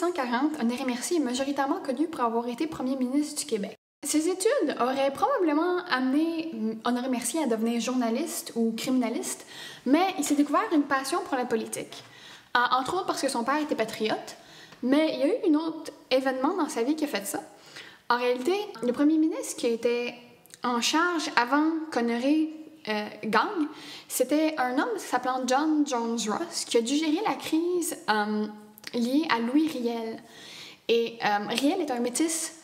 1840, Honoré Mercier est majoritairement connu pour avoir été premier ministre du Québec. Ses études auraient probablement amené Honoré Mercier à devenir journaliste ou criminaliste, mais il s'est découvert une passion pour la politique. Entre autres parce que son père était patriote, mais il y a eu un autre événement dans sa vie qui a fait ça. En réalité, le premier ministre qui était en charge avant qu'Honoré gagne, c'était un homme s'appelant John Jones Ross qui a dû gérer la crise liée à Louis Riel. Et Riel est un métis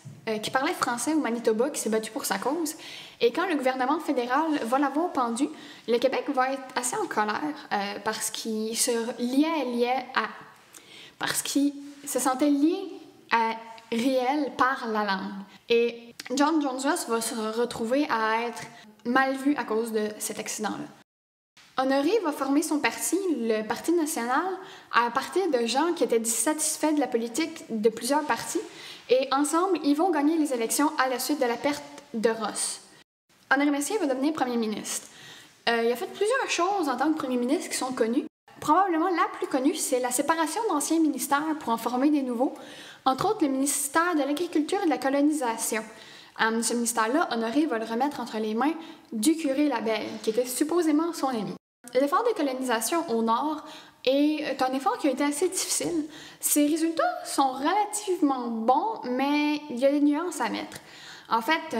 qui parlait français au Manitoba, qui s'est battu pour sa cause. Et quand le gouvernement fédéral va l'avoir pendu, le Québec va être assez en colère parce qu'il se sentait lié à Riel par la langue. Et John Jones Ross va se retrouver à être mal vu à cause de cet accident-là. Honoré va former son parti, le Parti national, à partir de gens qui étaient dissatisfaits de la politique de plusieurs partis, et ensemble, ils vont gagner les élections à la suite de la perte de Ross. Honoré Mercier va devenir premier ministre. Il a fait plusieurs choses en tant que premier ministre qui sont connues. Probablement la plus connue, c'est la séparation d'anciens ministères pour en former des nouveaux, entre autres le ministère de l'Agriculture et de la Colonisation. Ce ministère-là, Honoré va le remettre entre les mains du curé Labelle, qui était supposément son ami. L'effort de colonisation au nord est un effort qui a été assez difficile. Ses résultats sont relativement bons, mais il y a des nuances à mettre. En fait,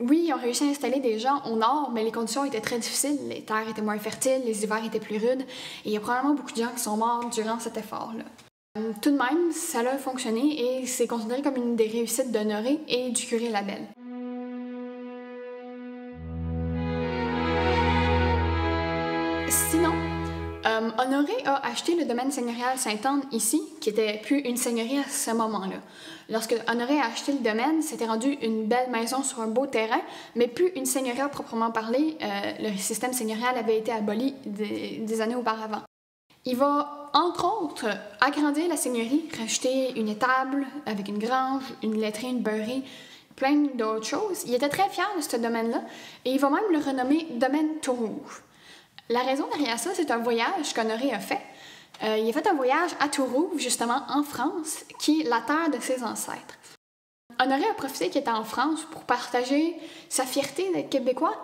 oui, ils ont réussi à installer des gens au nord, mais les conditions étaient très difficiles. Les terres étaient moins fertiles, les hivers étaient plus rudes, et il y a probablement beaucoup de gens qui sont morts durant cet effort-là. Tout de même, ça a fonctionné et c'est considéré comme une des réussites d'Honoré et du curé Labelle. Sinon, Honoré a acheté le domaine seigneurial Sainte-Anne ici, qui n'était plus une seigneurie à ce moment-là. Lorsque Honoré a acheté le domaine, c'était rendu une belle maison sur un beau terrain, mais plus une seigneurie à proprement parler. Le système seigneurial avait été aboli des années auparavant. Il va, entre autres, agrandir la seigneurie, rajouter une étable avec une grange, une laiterie, une beurrerie, plein d'autres choses. Il était très fier de ce domaine-là et il va même le renommer Domaine Tout-Rouge. La raison derrière ça, c'est un voyage qu'Honoré a fait. Il a fait un voyage à Tout-Rouge, justement en France, qui est la terre de ses ancêtres. Honoré a profité qu'il était en France pour partager sa fierté d'être québécois.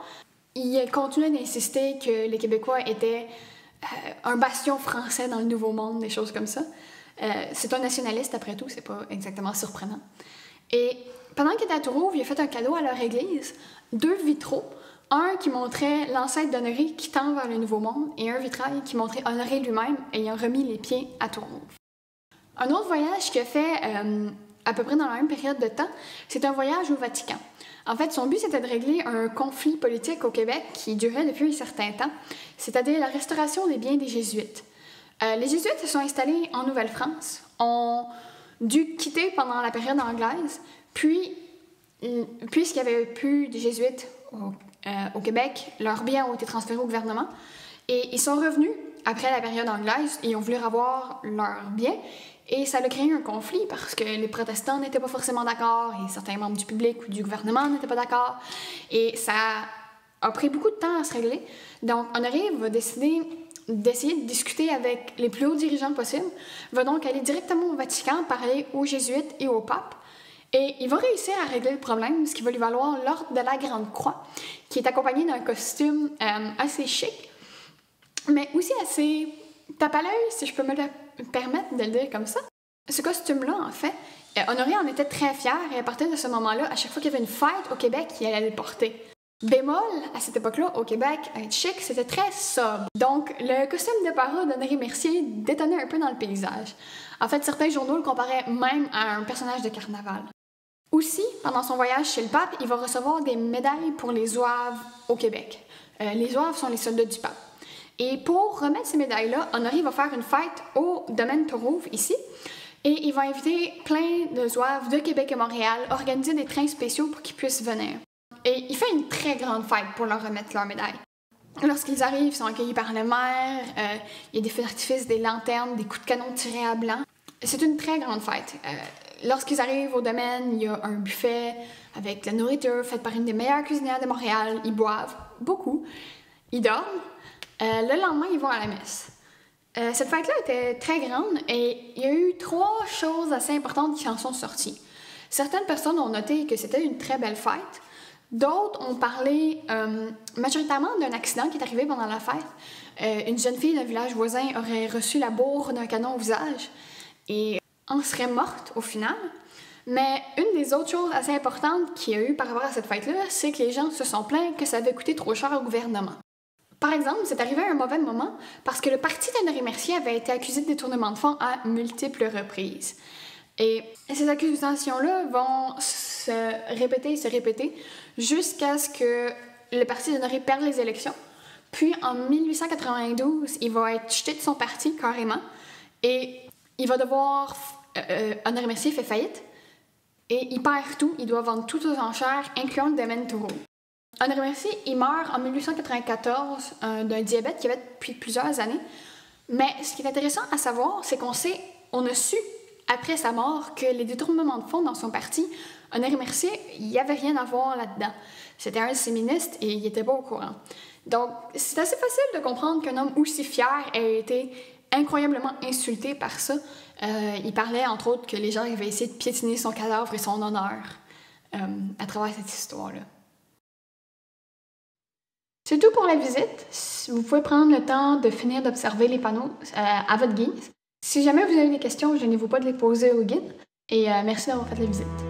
Il continuait d'insister que les Québécois étaient un bastion français dans le Nouveau Monde, des choses comme ça. C'est un nationaliste, après tout, c'est pas exactement surprenant. Et pendant qu'il était à Tout-Rouge, il a fait un cadeau à leur église, 2 vitraux, un qui montrait l'ancêtre d'Honoré qui tend vers le Nouveau Monde et un vitrail qui montrait Honoré lui-même ayant remis les pieds à Tout-Rouge. Un autre voyage qu'il a fait à peu près dans la même période de temps, c'est un voyage au Vatican. En fait, son but, c'était de régler un conflit politique au Québec qui durait depuis un certain temps, c'est-à-dire la restauration des biens des Jésuites. Les Jésuites se sont installés en Nouvelle-France, ont dû quitter pendant la période anglaise, puis, puisqu'il n'y avait plus de Jésuites au Québec, leurs biens ont été transférés au gouvernement, et ils sont revenus après la période anglaise et ont voulu avoir leurs biens. Et ça a créé un conflit parce que les protestants n'étaient pas forcément d'accord et certains membres du public ou du gouvernement n'étaient pas d'accord. Et ça a pris beaucoup de temps à se régler. Donc, Honoré va décider d'essayer de discuter avec les plus hauts dirigeants possibles, va donc aller directement au Vatican, parler aux jésuites et au pape. Et il va réussir à régler le problème, ce qui va lui valoir l'ordre de la Grande Croix, qui est accompagné d'un costume assez chic, mais aussi assez tape à l'œil, si je peux me le permettre de le dire comme ça. Ce costume-là, en fait, Honoré en était très fier et à partir de ce moment-là, à chaque fois qu'il y avait une fête au Québec, il allait le porter. Bémol, à cette époque-là, au Québec, être chic, c'était très sobre. Donc, le costume de parade d'Honoré Mercier détonnait un peu dans le paysage. En fait, certains journaux le comparaient même à un personnage de carnaval. Aussi, pendant son voyage chez le pape, il va recevoir des médailles pour les zouaves au Québec. Les zouaves sont les soldats du pape. Et pour remettre ces médailles-là, Honoré va faire une fête au domaine Tout-Rouge, ici, et il va inviter plein de zouaves de Québec et Montréal, organiser des trains spéciaux pour qu'ils puissent venir. Et il fait une très grande fête pour leur remettre leurs médailles. Lorsqu'ils arrivent, ils sont accueillis par le maire, il y a des feux d'artifice, des lanternes, des coups de canon tirés à blanc. C'est une très grande fête. Lorsqu'ils arrivent au domaine, il y a un buffet avec de la nourriture faite par une des meilleures cuisinières de Montréal. Ils boivent beaucoup, ils dorment. Le lendemain, ils vont à la messe. Cette fête-là était très grande et il y a eu 3 choses assez importantes qui en sont sorties. Certaines personnes ont noté que c'était une très belle fête. D'autres ont parlé majoritairement d'un accident qui est arrivé pendant la fête. Une jeune fille d'un village voisin aurait reçu la bourre d'un canon au visage et en serait morte au final. Mais une des autres choses assez importantes qu'il y a eu par rapport à cette fête-là, c'est que les gens se sont plaints que ça avait coûté trop cher au gouvernement. Par exemple, c'est arrivé à un mauvais moment parce que le parti d'Honoré Mercier avait été accusé de détournement de fonds à multiples reprises. Et ces accusations-là vont se répéter, jusqu'à ce que le parti d'Honoré perde les élections. Puis en 1892, il va être jeté de son parti carrément et il va devoir... Honoré Mercier fait faillite et il perd tout, il doit vendre tout aux enchères, incluant le domaine Toureau. Honoré Mercier, il meurt en 1894 d'un diabète qu'il avait depuis plusieurs années. Mais ce qui est intéressant à savoir, c'est on a su après sa mort que les détournements de fonds dans son parti, Honoré Mercier, il n'y avait rien à voir là-dedans. C'était un de ses ministres et il n'était pas au courant. Donc, c'est assez facile de comprendre qu'un homme aussi fier ait été incroyablement insulté par ça. Il parlait, entre autres, que les gens avaient essayé de piétiner son cadavre et son honneur à travers cette histoire-là. C'est tout pour la visite. Vous pouvez prendre le temps de finir d'observer les panneaux à votre guise. Si jamais vous avez des questions, gênez-vous pas de les poser au guide. Et merci d'avoir fait la visite.